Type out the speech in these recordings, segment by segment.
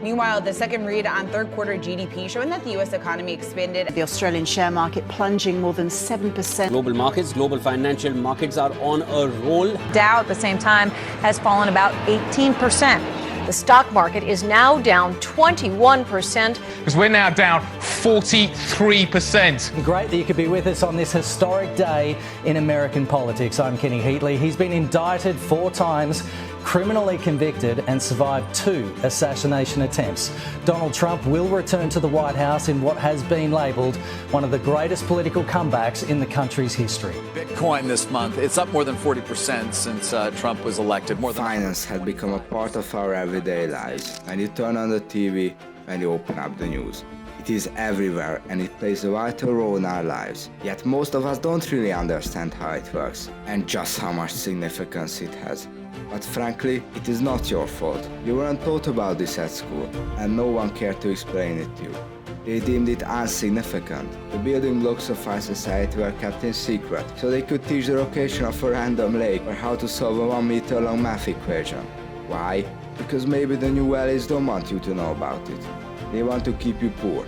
Meanwhile, the second read on third quarter GDP showing that the U.S. economy expanded. The Australian share market plunging more than 7%. Global markets, global financial markets are on a roll. Dow at the same time has fallen about 18%. The stock market is now down 21%. Because we're now down 43%. Great that you could be with us on this historic day in American politics. I'm Kenny Heatley. He's been indicted 4 times, criminally convicted, and survived 2 assassination attempts. Donald Trump will return to the White House in what has been labelled one of the greatest political comebacks in the country's history. Bitcoin this month, it's up more than 40% since Trump was elected. Finance has become a part of our everyday lives. When you turn on the TV, when you open up the news. It is everywhere and it plays a vital role in our lives. Yet most of us don't really understand how it works and just how much significance it has. But frankly, it is not your fault. You weren't taught about this at school and no one cared to explain it to you. They deemed it insignificant. The building blocks of our society were kept in secret, so they could teach the location of a random lake or how to solve a 1-meter-long math equation. Why? Because maybe the new allies don't want you to know about it. They want to keep you poor.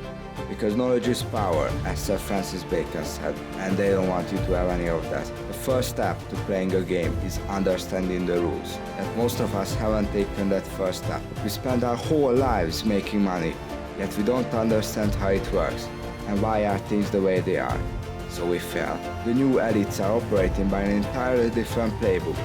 Because knowledge is power, as Sir Francis Bacon said, and they don't want you to have any of that. The first step to playing a game is understanding the rules. And most of us haven't taken that first step. We spend our whole lives making money, yet we don't understand how it works and why are things the way they are. So we fail. The new elites are operating by an entirely different playbook,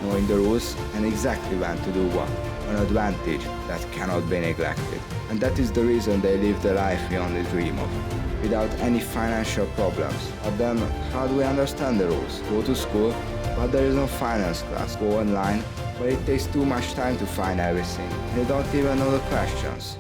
knowing the rules and exactly when to do what. An advantage that cannot be neglected. And that is the reason they live the life we only dream of, without any financial problems. But then, how do we understand the rules? Go to school, but there is no finance class. Go online, but it takes too much time to find everything. You don't even know the questions.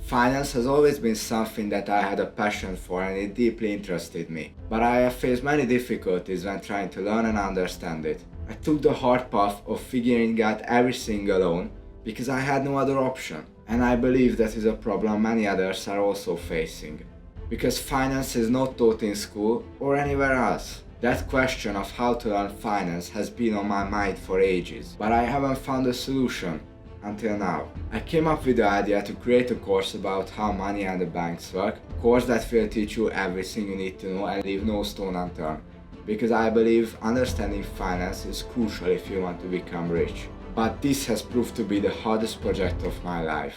Finance has always been something that I had a passion for and it deeply interested me. But I have faced many difficulties when trying to learn and understand it. I took the hard path of figuring out everything alone because I had no other option. And I believe that is a problem many others are also facing. Because finance is not taught in school or anywhere else. That question of how to learn finance has been on my mind for ages, but I haven't found a solution. Until now. I came up with the idea to create a course about how money and the banks work, a course that will teach you everything you need to know and leave no stone unturned, because I believe understanding finance is crucial if you want to become rich. But this has proved to be the hardest project of my life.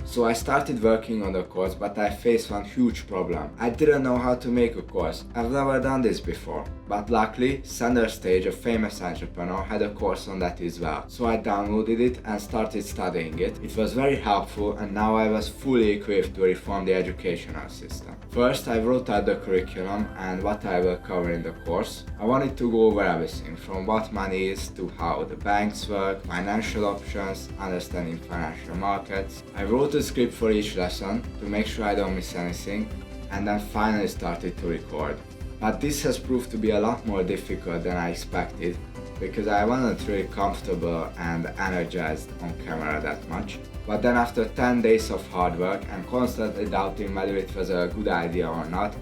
So I started working on the course, but I faced one huge problem. I didn't know how to make a course. I've never done this before. But luckily, Sander Stage, a famous entrepreneur, had a course on that as well. So I downloaded it and started studying it. It was very helpful and now I was fully equipped to reform the educational system. First, I wrote out the curriculum and what I will cover in the course. I wanted to go over everything, from what money is to how the banks work, financial options, understanding financial markets. I wrote a script for each lesson to make sure I don't miss anything, and then finally started to record. But this has proved to be a lot more difficult than I expected, because I wasn't really comfortable and energized on camera that much. But then after 10 days of hard work and constantly doubting whether it was a good idea or not,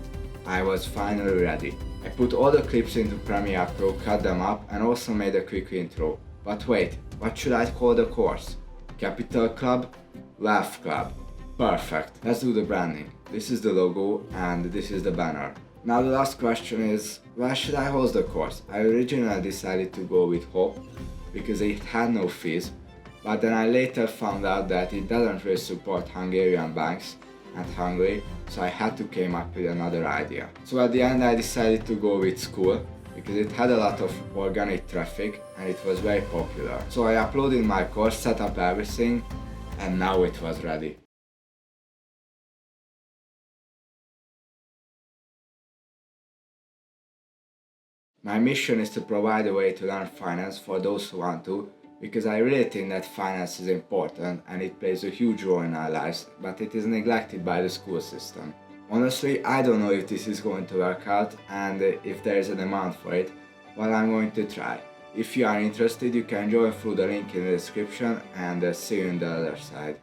I was finally ready. I put all the clips into Premiere Pro, cut them up, and also made a quick intro. But wait, what should I call the course? Capital Club? Laugh Club. Perfect. Let's do the branding. This is the logo and this is the banner. Now the last question is, where should I host the course? I originally decided to go with Hope because it had no fees, but then I later found out that it doesn't really support Hungarian banks and Hungary, so I had to come up with another idea. So at the end I decided to go with School because it had a lot of organic traffic and it was very popular. So I uploaded my course, set up everything, and now it was ready. My mission is to provide a way to learn finance for those who want to, because I really think that finance is important and it plays a huge role in our lives, but it is neglected by the school system. Honestly, I don't know if this is going to work out and if there is a demand for it, but I'm going to try. If you are interested, you can join through the link in the description, and see you on the other side.